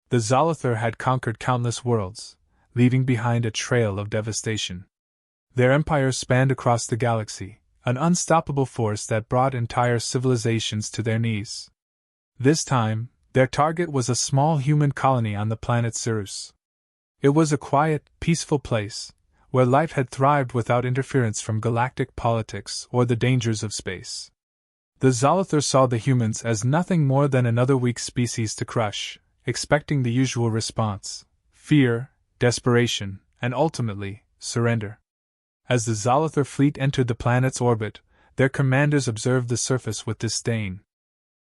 The Zolother had conquered countless worlds, leaving behind a trail of devastation. Their empire spanned across the galaxy, an unstoppable force that brought entire civilizations to their knees. This time, their target was a small human colony on the planet Sirus. It was a quiet, peaceful place, where life had thrived without interference from galactic politics or the dangers of space. The Zolother saw the humans as nothing more than another weak species to crush, expecting the usual response: fear, desperation, and ultimately, surrender. As the Zolother fleet entered the planet's orbit, their commanders observed the surface with disdain.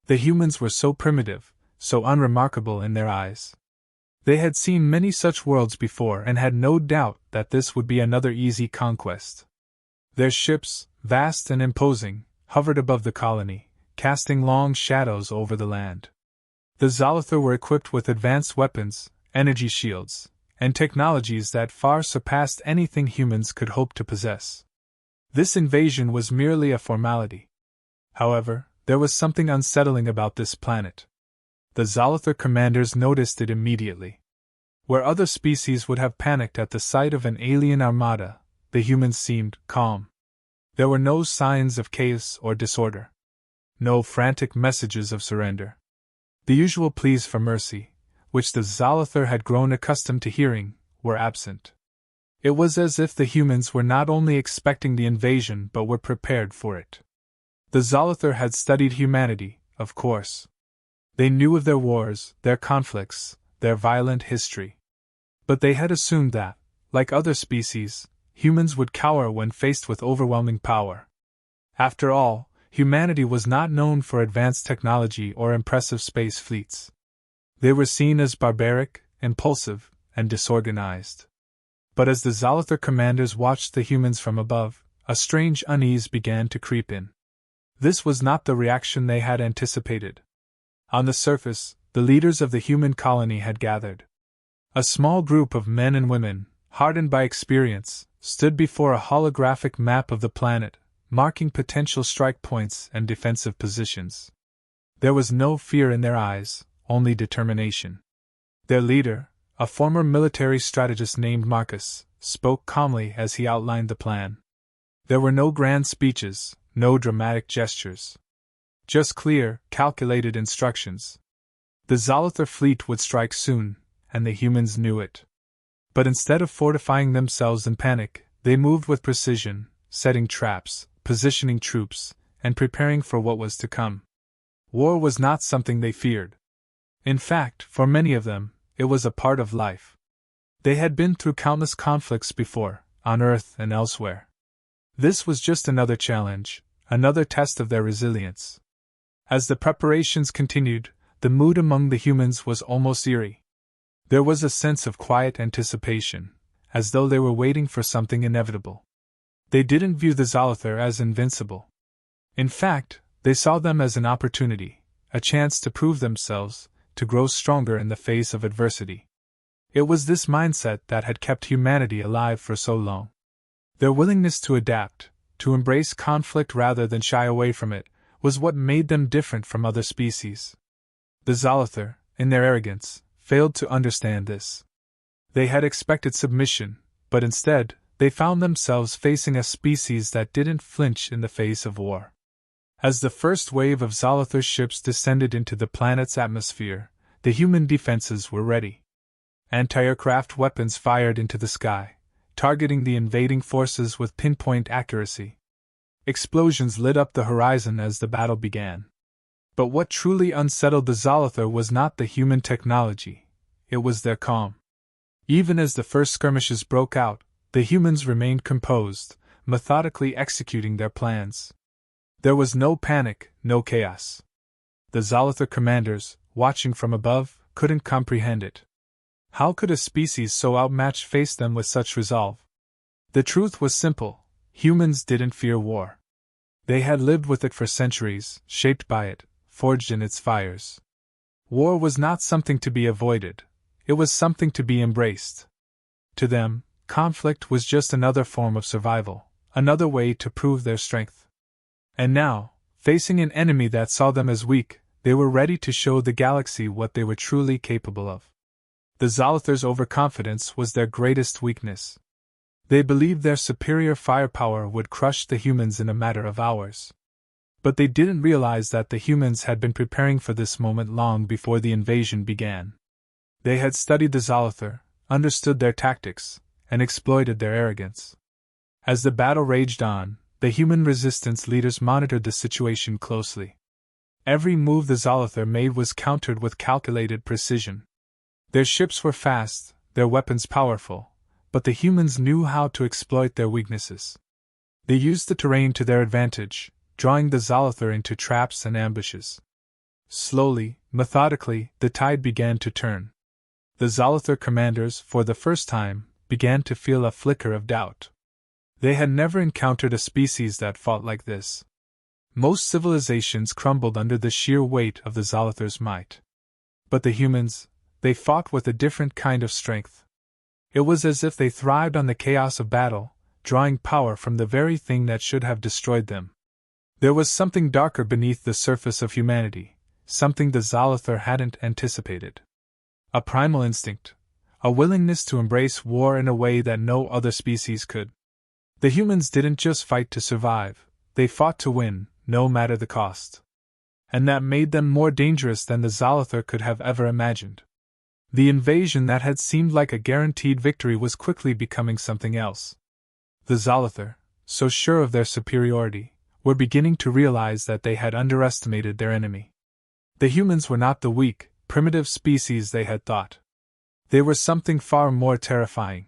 The humans were so primitive, so unremarkable in their eyes. They had seen many such worlds before and had no doubt that this would be another easy conquest. Their ships, vast and imposing, hovered above the colony, casting long shadows over the land. The Zolother were equipped with advanced weapons, energy shields, and technologies that far surpassed anything humans could hope to possess. This invasion was merely a formality. However, there was something unsettling about this planet. The Zolother commanders noticed it immediately. Where other species would have panicked at the sight of an alien armada, the humans seemed calm. There were no signs of chaos or disorder. No frantic messages of surrender. The usual pleas for mercy, which the Zolother had grown accustomed to hearing, were absent. It was as if the humans were not only expecting the invasion but were prepared for it. The Zolother had studied humanity, of course. They knew of their wars, their conflicts, their violent history. But they had assumed that, like other species, humans would cower when faced with overwhelming power. After all, humanity was not known for advanced technology or impressive space fleets. They were seen as barbaric, impulsive, and disorganized. But as the Zolother commanders watched the humans from above, a strange unease began to creep in. This was not the reaction they had anticipated. On the surface, the leaders of the human colony had gathered. A small group of men and women, hardened by experience, stood before a holographic map of the planet, marking potential strike points and defensive positions. There was no fear in their eyes, only determination. Their leader, a former military strategist named Marcus, spoke calmly as he outlined the plan. There were no grand speeches, no dramatic gestures. Just clear, calculated instructions. The Zolother fleet would strike soon, and the humans knew it. But instead of fortifying themselves in panic, they moved with precision, setting traps, positioning troops, and preparing for what was to come. War was not something they feared. In fact, for many of them, it was a part of life. They had been through countless conflicts before, on Earth and elsewhere. This was just another challenge, another test of their resilience. As the preparations continued, the mood among the humans was almost eerie. There was a sense of quiet anticipation, as though they were waiting for something inevitable. They didn't view the Zolother as invincible. In fact, they saw them as an opportunity, a chance to prove themselves, to grow stronger in the face of adversity. It was this mindset that had kept humanity alive for so long. Their willingness to adapt, to embrace conflict rather than shy away from it, was what made them different from other species. The Zolother, in their arrogance, failed to understand this. They had expected submission, but instead, they found themselves facing a species that didn't flinch in the face of war. As the first wave of Zolother ships descended into the planet's atmosphere, the human defenses were ready. Anti-aircraft weapons fired into the sky, targeting the invading forces with pinpoint accuracy. Explosions lit up the horizon as the battle began. But what truly unsettled the Zolother was not the human technology, it was their calm. Even as the first skirmishes broke out, the humans remained composed, methodically executing their plans. There was no panic, no chaos. The Zolother commanders, watching from above, couldn't comprehend it. How could a species so outmatched face them with such resolve? The truth was simple: humans didn't fear war. They had lived with it for centuries, shaped by it, forged in its fires. War was not something to be avoided, it was something to be embraced. To them, conflict was just another form of survival, another way to prove their strength. And now, facing an enemy that saw them as weak, they were ready to show the galaxy what they were truly capable of. The Zolothar's overconfidence was their greatest weakness. They believed their superior firepower would crush the humans in a matter of hours. But they didn't realize that the humans had been preparing for this moment long before the invasion began. They had studied the Zolothar, understood their tactics, and exploited their arrogance. As the battle raged on, the human resistance leaders monitored the situation closely. Every move the Zolothar made was countered with calculated precision. Their ships were fast, their weapons powerful, but the humans knew how to exploit their weaknesses. They used the terrain to their advantage, drawing the Zolothar into traps and ambushes. Slowly, methodically, the tide began to turn. The Zolothar commanders, for the first time, began to feel a flicker of doubt. They had never encountered a species that fought like this. Most civilizations crumbled under the sheer weight of the Zolothar's might. But the humans, they fought with a different kind of strength. It was as if they thrived on the chaos of battle, drawing power from the very thing that should have destroyed them. There was something darker beneath the surface of humanity, something the Zolothar hadn't anticipated. A primal instinct, a willingness to embrace war in a way that no other species could. The humans didn't just fight to survive, they fought to win, no matter the cost. And that made them more dangerous than the Zolothar could have ever imagined. The invasion that had seemed like a guaranteed victory was quickly becoming something else. The Zolothar, so sure of their superiority, were beginning to realize that they had underestimated their enemy. The humans were not the weak, primitive species they had thought. They were something far more terrifying.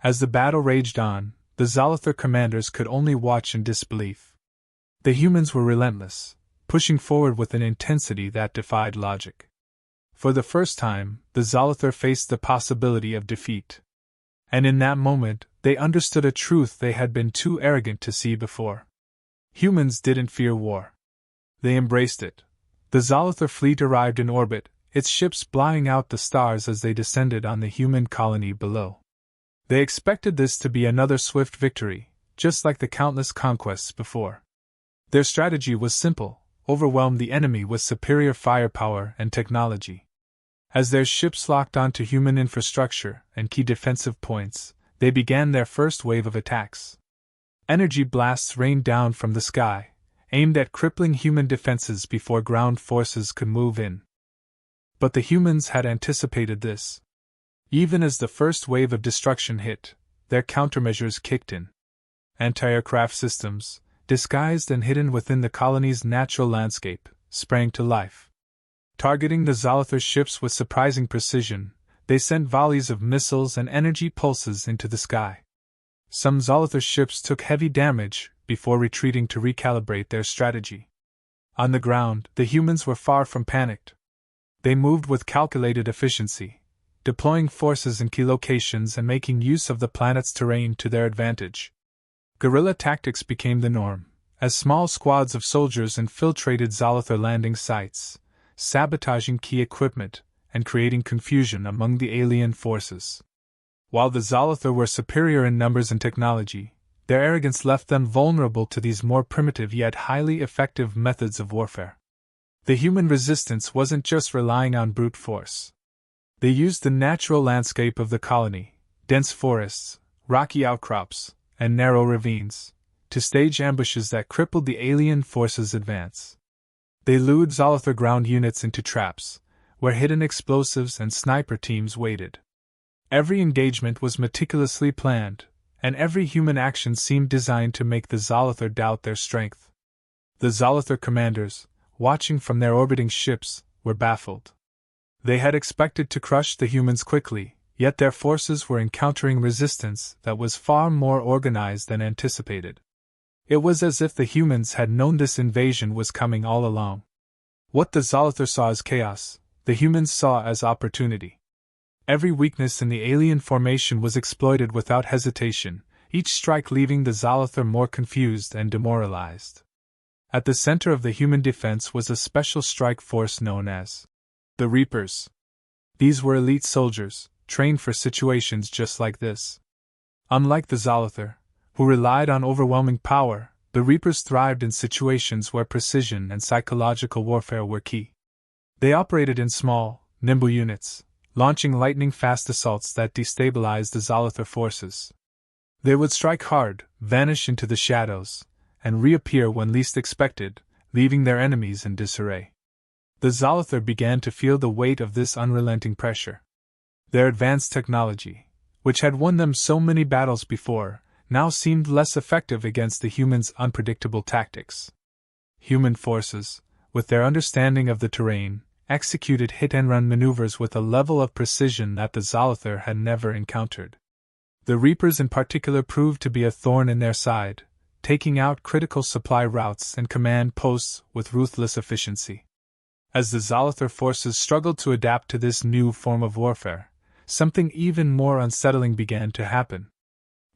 As the battle raged on, the Zolothar commanders could only watch in disbelief. The humans were relentless, pushing forward with an intensity that defied logic. For the first time, the Zolothar faced the possibility of defeat. And in that moment, they understood a truth they had been too arrogant to see before. Humans didn't fear war. They embraced it. The Zolothar fleet arrived in orbit, its ships blotting out the stars as they descended on the human colony below. They expected this to be another swift victory, just like the countless conquests before. Their strategy was simple: overwhelm the enemy with superior firepower and technology. As their ships locked onto human infrastructure and key defensive points, they began their first wave of attacks. Energy blasts rained down from the sky, aimed at crippling human defenses before ground forces could move in. But the humans had anticipated this. Even as the first wave of destruction hit, their countermeasures kicked in. Anti-aircraft systems, disguised and hidden within the colony's natural landscape, sprang to life. Targeting the Zolothar's ships with surprising precision, they sent volleys of missiles and energy pulses into the sky. Some Zolothar ships took heavy damage before retreating to recalibrate their strategy. On the ground, the humans were far from panicked. They moved with calculated efficiency, deploying forces in key locations and making use of the planet's terrain to their advantage. Guerrilla tactics became the norm, as small squads of soldiers infiltrated Zolothar landing sites, sabotaging key equipment and creating confusion among the alien forces. While the Zolothar were superior in numbers and technology, their arrogance left them vulnerable to these more primitive yet highly effective methods of warfare. The human resistance wasn't just relying on brute force. They used the natural landscape of the colony, dense forests, rocky outcrops, and narrow ravines, to stage ambushes that crippled the alien forces' advance. They lured Zolothar ground units into traps, where hidden explosives and sniper teams waited. Every engagement was meticulously planned, and every human action seemed designed to make the Zolothar doubt their strength. The Zolothar commanders, watching from their orbiting ships, were baffled. They had expected to crush the humans quickly, yet their forces were encountering resistance that was far more organized than anticipated. It was as if the humans had known this invasion was coming all along. What the Zolothar saw as chaos, the humans saw as opportunity. Every weakness in the alien formation was exploited without hesitation, each strike leaving the Zolothar more confused and demoralized. At the center of the human defense was a special strike force known as the Reapers. These were elite soldiers, trained for situations just like this. Unlike the Zolothar, who relied on overwhelming power, the Reapers thrived in situations where precision and psychological warfare were key. They operated in small, nimble units, launching lightning-fast assaults that destabilized the Zither forces. They would strike hard, vanish into the shadows, and reappear when least expected, leaving their enemies in disarray. The Zither began to feel the weight of this unrelenting pressure. Their advanced technology, which had won them so many battles before, now seemed less effective against the humans' unpredictable tactics. Human forces, with their understanding of the terrain, executed hit-and-run maneuvers with a level of precision that the Zither had never encountered. The Reapers in particular proved to be a thorn in their side, taking out critical supply routes and command posts with ruthless efficiency. As the Zither forces struggled to adapt to this new form of warfare, something even more unsettling began to happen.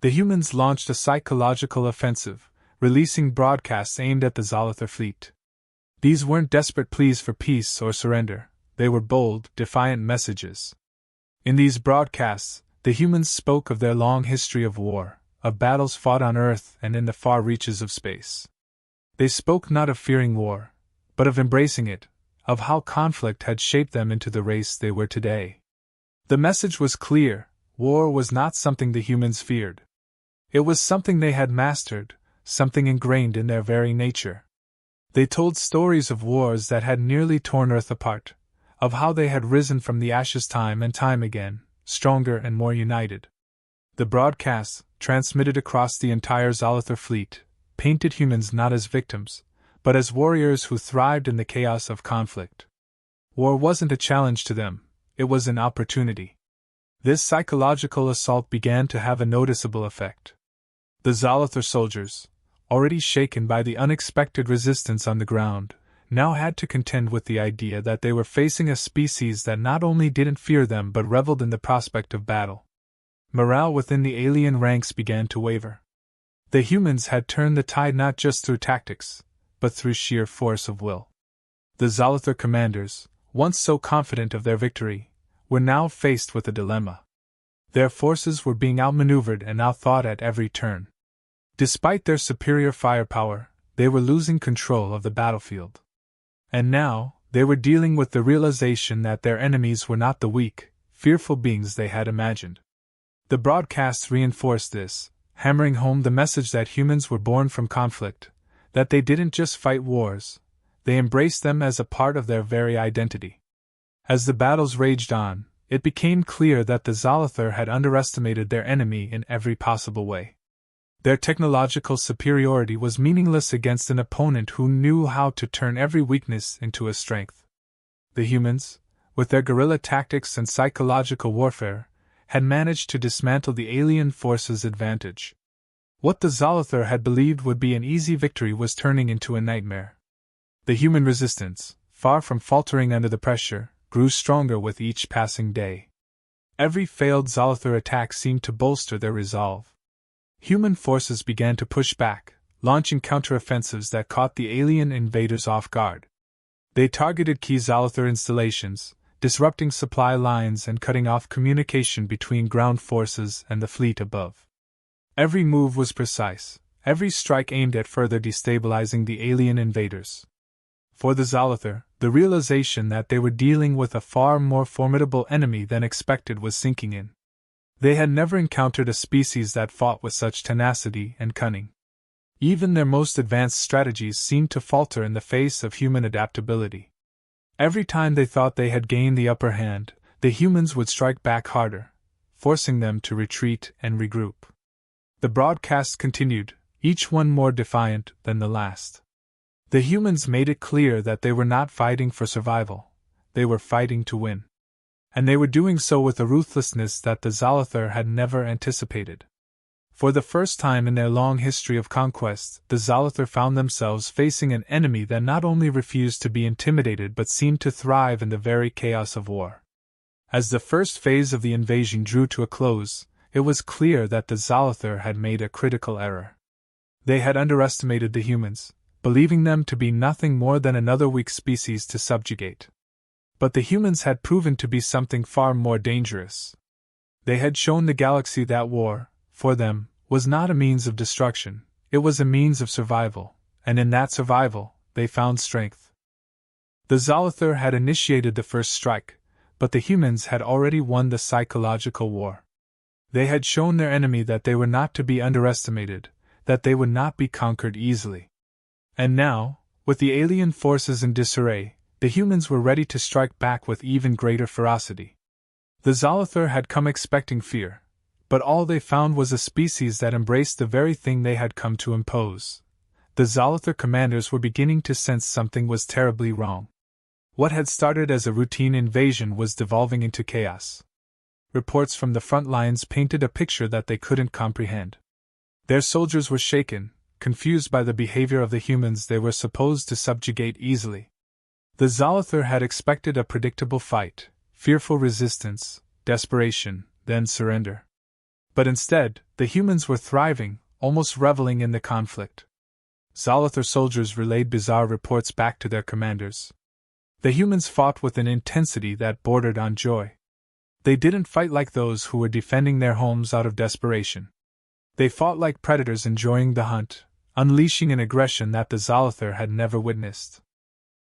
The humans launched a psychological offensive, releasing broadcasts aimed at the Zither fleet. These weren't desperate pleas for peace or surrender, they were bold, defiant messages. In these broadcasts, the humans spoke of their long history of war, of battles fought on Earth and in the far reaches of space. They spoke not of fearing war, but of embracing it, of how conflict had shaped them into the race they were today. The message was clear: war was not something the humans feared. It was something they had mastered, something ingrained in their very nature. They told stories of wars that had nearly torn Earth apart, of how they had risen from the ashes time and time again, stronger and more united. The broadcasts, transmitted across the entire Zither fleet, painted humans not as victims, but as warriors who thrived in the chaos of conflict. War wasn't a challenge to them, it was an opportunity. This psychological assault began to have a noticeable effect. The Zither soldiers, already shaken by the unexpected resistance on the ground, now had to contend with the idea that they were facing a species that not only didn't fear them but reveled in the prospect of battle. Morale within the alien ranks began to waver. The humans had turned the tide not just through tactics, but through sheer force of will. The Zither commanders, once so confident of their victory, were now faced with a dilemma. Their forces were being outmaneuvered and outthought at every turn. Despite their superior firepower, they were losing control of the battlefield. And now, they were dealing with the realization that their enemies were not the weak, fearful beings they had imagined. The broadcasts reinforced this, hammering home the message that humans were born from conflict, that they didn't just fight wars, they embraced them as a part of their very identity. As the battles raged on, it became clear that the Zither had underestimated their enemy in every possible way. Their technological superiority was meaningless against an opponent who knew how to turn every weakness into a strength. The humans, with their guerrilla tactics and psychological warfare, had managed to dismantle the alien force's advantage. What the Zither had believed would be an easy victory was turning into a nightmare. The human resistance, far from faltering under the pressure, grew stronger with each passing day. Every failed Zither attack seemed to bolster their resolve. Human forces began to push back, launching counteroffensives that caught the alien invaders off guard. They targeted key Zither installations, disrupting supply lines and cutting off communication between ground forces and the fleet above. Every move was precise, every strike aimed at further destabilizing the alien invaders. For the Zither, the realization that they were dealing with a far more formidable enemy than expected was sinking in. They had never encountered a species that fought with such tenacity and cunning. Even their most advanced strategies seemed to falter in the face of human adaptability. Every time they thought they had gained the upper hand, the humans would strike back harder, forcing them to retreat and regroup. The broadcasts continued, each one more defiant than the last. The humans made it clear that they were not fighting for survival, they were fighting to win. And they were doing so with a ruthlessness that the Zither had never anticipated. For the first time in their long history of conquest, the Zither found themselves facing an enemy that not only refused to be intimidated but seemed to thrive in the very chaos of war. As the first phase of the invasion drew to a close, it was clear that the Zither had made a critical error. They had underestimated the humans, believing them to be nothing more than another weak species to subjugate. But the humans had proven to be something far more dangerous. They had shown the galaxy that war, for them, was not a means of destruction, it was a means of survival, and in that survival, they found strength. The Zither had initiated the first strike, but the humans had already won the psychological war. They had shown their enemy that they were not to be underestimated, that they would not be conquered easily. And now, with the alien forces in disarray, the humans were ready to strike back with even greater ferocity. The Zolother had come expecting fear, but all they found was a species that embraced the very thing they had come to impose. The Zolother commanders were beginning to sense something was terribly wrong. What had started as a routine invasion was devolving into chaos. Reports from the front lines painted a picture that they couldn't comprehend. Their soldiers were shaken, confused by the behavior of the humans they were supposed to subjugate easily. The Zolother had expected a predictable fight, fearful resistance, desperation, then surrender. But instead, the humans were thriving, almost reveling in the conflict. Zolother soldiers relayed bizarre reports back to their commanders. The humans fought with an intensity that bordered on joy. They didn't fight like those who were defending their homes out of desperation. They fought like predators enjoying the hunt, unleashing an aggression that the Zolother had never witnessed.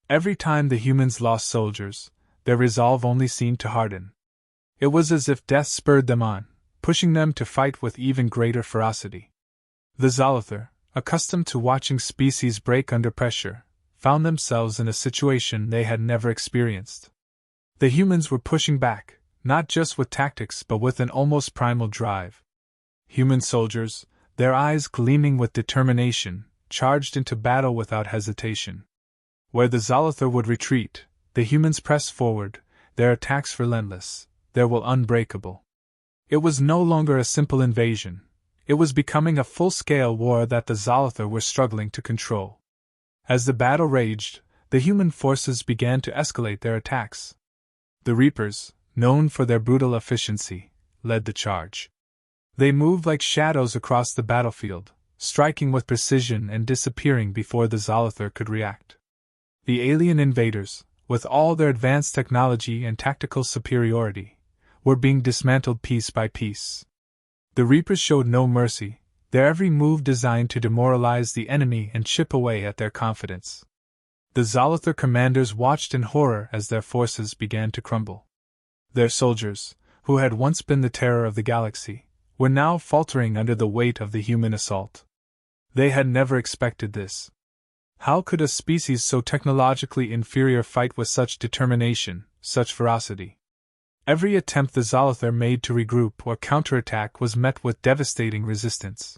Every time the humans lost soldiers, their resolve only seemed to harden. It was as if death spurred them on, pushing them to fight with even greater ferocity. The Zolother, accustomed to watching species break under pressure, found themselves in a situation they had never experienced. The humans were pushing back, not just with tactics but with an almost primal drive. Human soldiers, their eyes gleaming with determination, charged into battle without hesitation. Where the Zolother would retreat, the humans pressed forward, their attacks relentless, their will unbreakable. It was no longer a simple invasion. It was becoming a full-scale war that the Zolother were struggling to control. As the battle raged, the human forces began to escalate their attacks. The Reapers, known for their brutal efficiency, led the charge. They moved like shadows across the battlefield, striking with precision and disappearing before the Zolother could react. The alien invaders, with all their advanced technology and tactical superiority, were being dismantled piece by piece. The Reapers showed no mercy, their every move designed to demoralize the enemy and chip away at their confidence. The Zolother commanders watched in horror as their forces began to crumble. Their soldiers, who had once been the terror of the galaxy, were now faltering under the weight of the human assault. They had never expected this. How could a species so technologically inferior fight with such determination, such ferocity? Every attempt the Zolother made to regroup or counterattack was met with devastating resistance.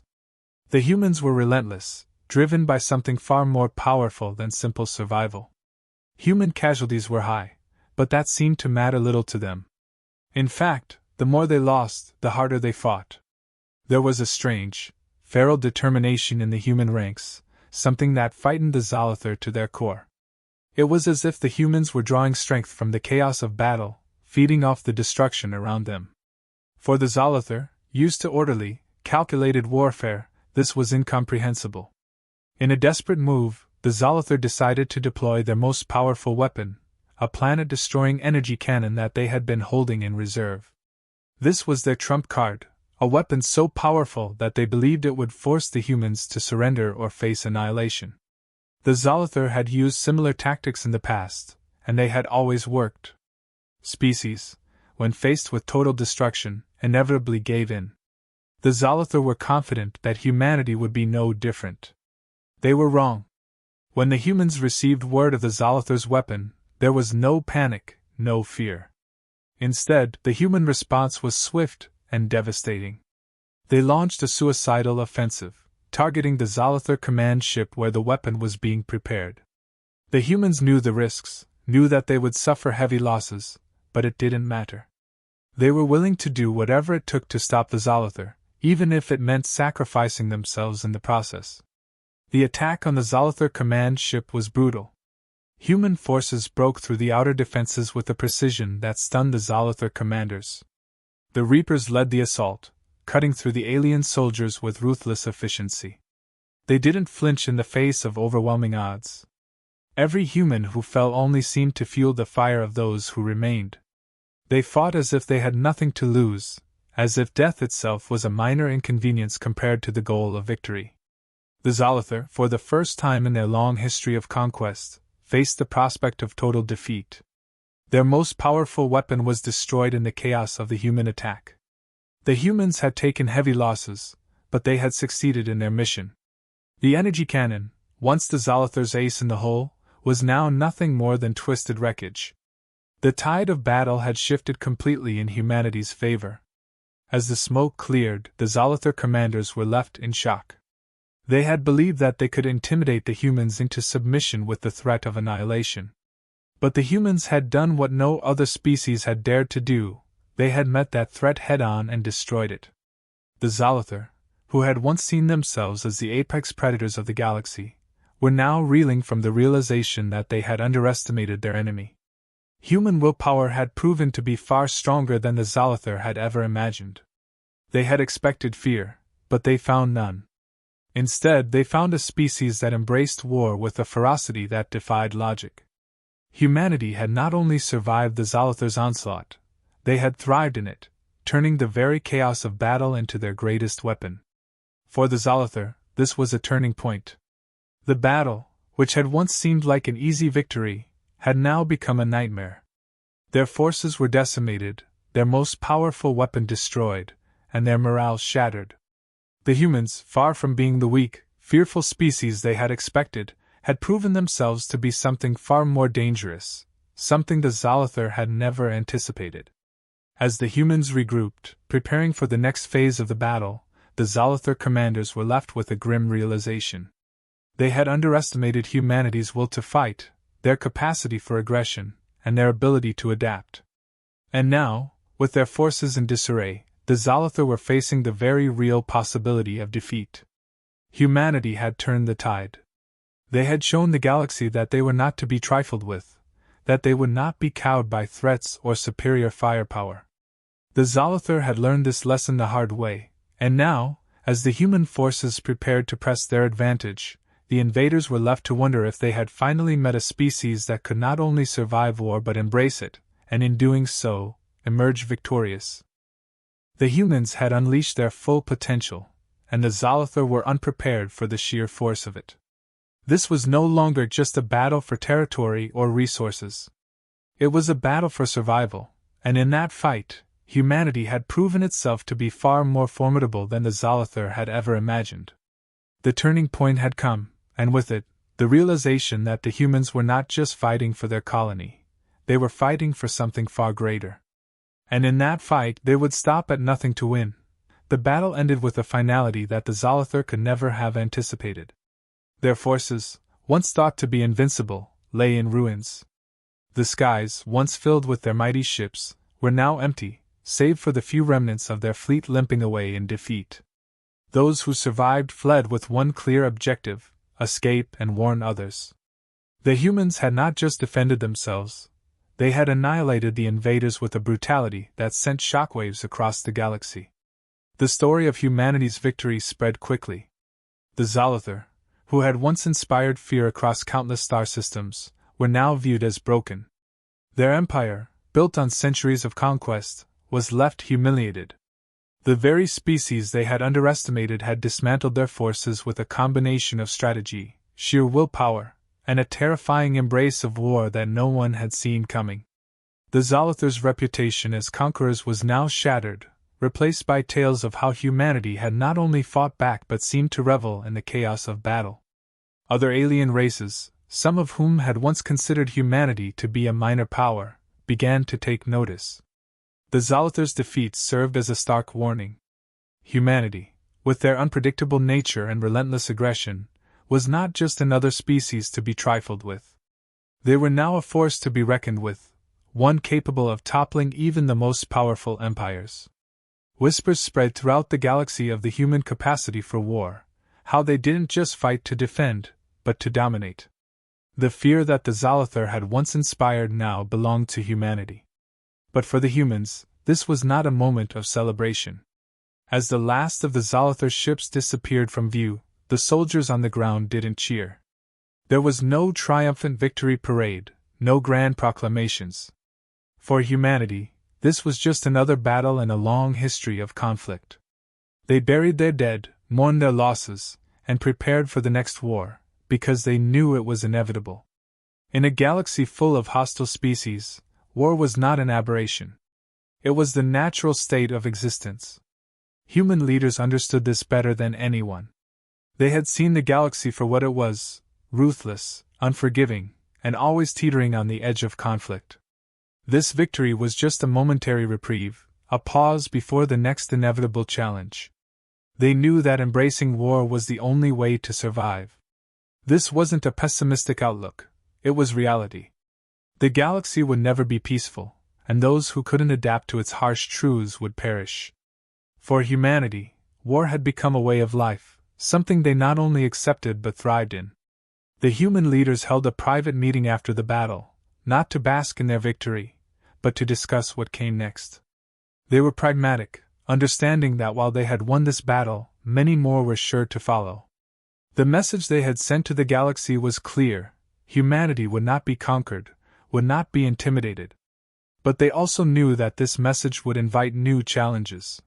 The humans were relentless, driven by something far more powerful than simple survival. Human casualties were high, but that seemed to matter little to them. In fact, the more they lost, the harder they fought. There was a strange, feral determination in the human ranks, something that frightened the Zolother to their core. It was as if the humans were drawing strength from the chaos of battle, feeding off the destruction around them. For the Zolother, used to orderly, calculated warfare, this was incomprehensible. In a desperate move, the Zolother decided to deploy their most powerful weapon, a planet-destroying energy cannon that they had been holding in reserve. This was their trump card, a weapon so powerful that they believed it would force the humans to surrender or face annihilation. The Zolother had used similar tactics in the past, and they had always worked. Species, when faced with total destruction, inevitably gave in. The Zolother were confident that humanity would be no different. They were wrong. When the humans received word of the Zolother's weapon, there was no panic, no fear. Instead, the human response was swift and devastating. They launched a suicidal offensive, targeting the Zolother command ship where the weapon was being prepared. The humans knew the risks, knew that they would suffer heavy losses, but it didn't matter. They were willing to do whatever it took to stop the Zolother, even if it meant sacrificing themselves in the process. The attack on the Zolother command ship was brutal. Human forces broke through the outer defenses with a precision that stunned the Zolother commanders. The Reapers led the assault, cutting through the alien soldiers with ruthless efficiency. They didn't flinch in the face of overwhelming odds. Every human who fell only seemed to fuel the fire of those who remained. They fought as if they had nothing to lose, as if death itself was a minor inconvenience compared to the goal of victory. The Zolother, for the first time in their long history of conquest, faced the prospect of total defeat. Their most powerful weapon was destroyed in the chaos of the human attack. The humans had taken heavy losses, but they had succeeded in their mission. The energy cannon, once the Zolothar's ace in the hole, was now nothing more than twisted wreckage. The tide of battle had shifted completely in humanity's favor. As the smoke cleared, the Zolothar commanders were left in shock. They had believed that they could intimidate the humans into submission with the threat of annihilation. But the humans had done what no other species had dared to do. They had met that threat head-on and destroyed it. The Zolothar, who had once seen themselves as the apex predators of the galaxy, were now reeling from the realization that they had underestimated their enemy. Human willpower had proven to be far stronger than the Zolothar had ever imagined. They had expected fear, but they found none. Instead, they found a species that embraced war with a ferocity that defied logic. Humanity had not only survived the Zolothar's onslaught, they had thrived in it, turning the very chaos of battle into their greatest weapon. For the Zolothar, this was a turning point. The battle, which had once seemed like an easy victory, had now become a nightmare. Their forces were decimated, their most powerful weapon destroyed, and their morale shattered. The humans, far from being the weak, fearful species they had expected, had proven themselves to be something far more dangerous, something the Zolothar had never anticipated. As the humans regrouped, preparing for the next phase of the battle, the Zolothar commanders were left with a grim realization. They had underestimated humanity's will to fight, their capacity for aggression, and their ability to adapt. And now, with their forces in disarray, the Zolothar were facing the very real possibility of defeat. Humanity had turned the tide. They had shown the galaxy that they were not to be trifled with, that they would not be cowed by threats or superior firepower. The Zolothar had learned this lesson the hard way, and now, as the human forces prepared to press their advantage, the invaders were left to wonder if they had finally met a species that could not only survive war but embrace it, and in doing so, emerge victorious. The humans had unleashed their full potential, and the Zolothar were unprepared for the sheer force of it. This was no longer just a battle for territory or resources. It was a battle for survival, and in that fight, humanity had proven itself to be far more formidable than the Zolothar had ever imagined. The turning point had come, and with it, the realization that the humans were not just fighting for their colony, they were fighting for something far greater. And in that fight, they would stop at nothing to win. The battle ended with a finality that the Zolothar could never have anticipated. Their forces, once thought to be invincible, lay in ruins. The skies, once filled with their mighty ships, were now empty, save for the few remnants of their fleet limping away in defeat. Those who survived fled with one clear objective: escape and warn others. The humans had not just defended themselves, they had annihilated the invaders with a brutality that sent shockwaves across the galaxy. The story of humanity's victory spread quickly. The Zolothar, who had once inspired fear across countless star systems, were now viewed as broken. Their empire, built on centuries of conquest, was left humiliated. The very species they had underestimated had dismantled their forces with a combination of strategy, sheer willpower, and a terrifying embrace of war that no one had seen coming. The Zolothar's reputation as conquerors was now shattered, replaced by tales of how humanity had not only fought back but seemed to revel in the chaos of battle. Other alien races, some of whom had once considered humanity to be a minor power, began to take notice. The Zolothar's defeat served as a stark warning. Humanity, with their unpredictable nature and relentless aggression, was not just another species to be trifled with. They were now a force to be reckoned with, one capable of toppling even the most powerful empires. Whispers spread throughout the galaxy of the human capacity for war, how they didn't just fight to defend, but to dominate. The fear that the Zolothar had once inspired now belonged to humanity. But for the humans, this was not a moment of celebration. As the last of the Zolothar's ships disappeared from view, the soldiers on the ground didn't cheer. There was no triumphant victory parade, no grand proclamations. For humanity, this was just another battle in a long history of conflict. They buried their dead, mourned their losses, and prepared for the next war, because they knew it was inevitable. In a galaxy full of hostile species, war was not an aberration. It was the natural state of existence. Human leaders understood this better than anyone. They had seen the galaxy for what it was, ruthless, unforgiving, and always teetering on the edge of conflict. This victory was just a momentary reprieve, a pause before the next inevitable challenge. They knew that embracing war was the only way to survive. This wasn't a pessimistic outlook, it was reality. The galaxy would never be peaceful, and those who couldn't adapt to its harsh truths would perish. For humanity, war had become a way of life, something they not only accepted but thrived in. The human leaders held a private meeting after the battle, not to bask in their victory, but to discuss what came next. They were pragmatic, understanding that while they had won this battle, many more were sure to follow. The message they had sent to the galaxy was clear: humanity would not be conquered, would not be intimidated. But they also knew that this message would invite new challenges.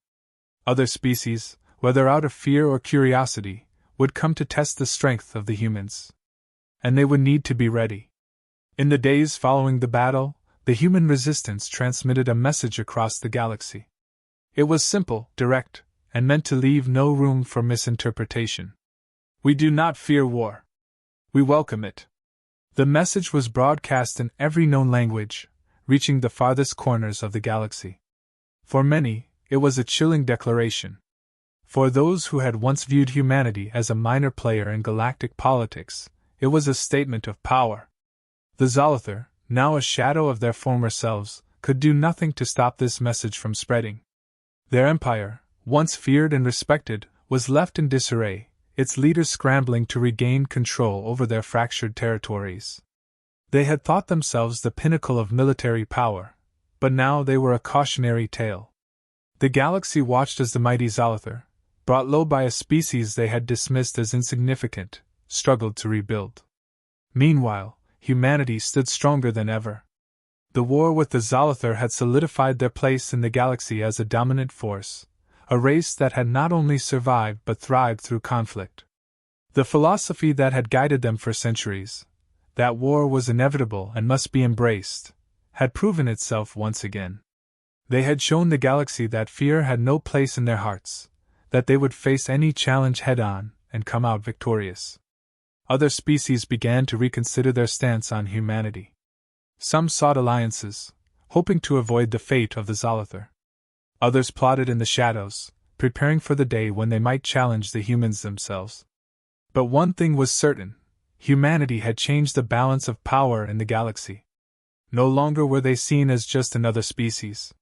Other species, whether out of fear or curiosity, would come to test the strength of the humans. And they would need to be ready. In the days following the battle, the human resistance transmitted a message across the galaxy. It was simple, direct, and meant to leave no room for misinterpretation. We do not fear war. We welcome it. The message was broadcast in every known language, reaching the farthest corners of the galaxy. For many, it was a chilling declaration. For those who had once viewed humanity as a minor player in galactic politics, it was a statement of power. The Zither, now a shadow of their former selves, could do nothing to stop this message from spreading. Their empire, once feared and respected, was left in disarray, its leaders scrambling to regain control over their fractured territories. They had thought themselves the pinnacle of military power, but now they were a cautionary tale. The galaxy watched as the mighty Zither, brought low by a species they had dismissed as insignificant, struggled to rebuild. Meanwhile, humanity stood stronger than ever. The war with the Zither had solidified their place in the galaxy as a dominant force, a race that had not only survived but thrived through conflict. The philosophy that had guided them for centuries, that war was inevitable and must be embraced, had proven itself once again. They had shown the galaxy that fear had no place in their hearts, that they would face any challenge head-on and come out victorious. Other species began to reconsider their stance on humanity. Some sought alliances, hoping to avoid the fate of the Zither. Others plotted in the shadows, preparing for the day when they might challenge the humans themselves. But one thing was certain: humanity had changed the balance of power in the galaxy. No longer were they seen as just another species.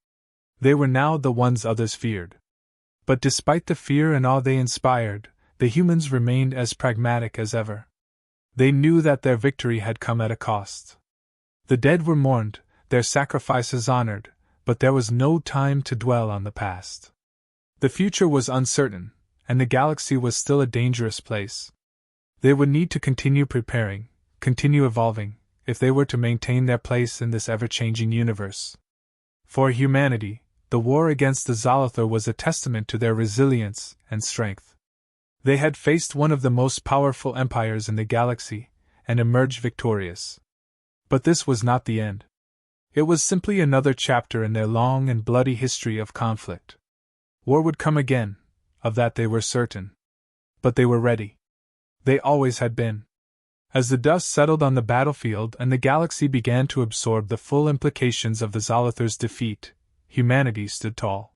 They were now the ones others feared. But despite the fear and awe they inspired, the humans remained as pragmatic as ever. They knew that their victory had come at a cost. The dead were mourned, their sacrifices honored, but there was no time to dwell on the past. The future was uncertain, and the galaxy was still a dangerous place. They would need to continue preparing, continue evolving, if they were to maintain their place in this ever-changing universe. For humanity, the war against the Zither was a testament to their resilience and strength. They had faced one of the most powerful empires in the galaxy, and emerged victorious. But this was not the end. It was simply another chapter in their long and bloody history of conflict. War would come again, of that they were certain. But they were ready. They always had been. As the dust settled on the battlefield and the galaxy began to absorb the full implications of the Zither's defeat, humanity stood tall.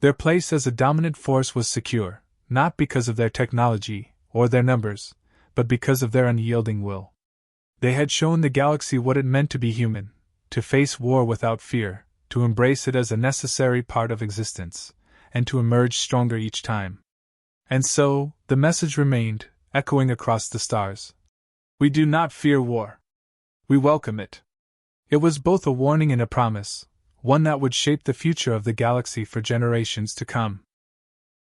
Their place as a dominant force was secure, not because of their technology or their numbers, but because of their unyielding will. They had shown the galaxy what it meant to be human, to face war without fear, to embrace it as a necessary part of existence, and to emerge stronger each time. And so, the message remained, echoing across the stars. We do not fear war. We welcome it. It was both a warning and a promise, one that would shape the future of the galaxy for generations to come.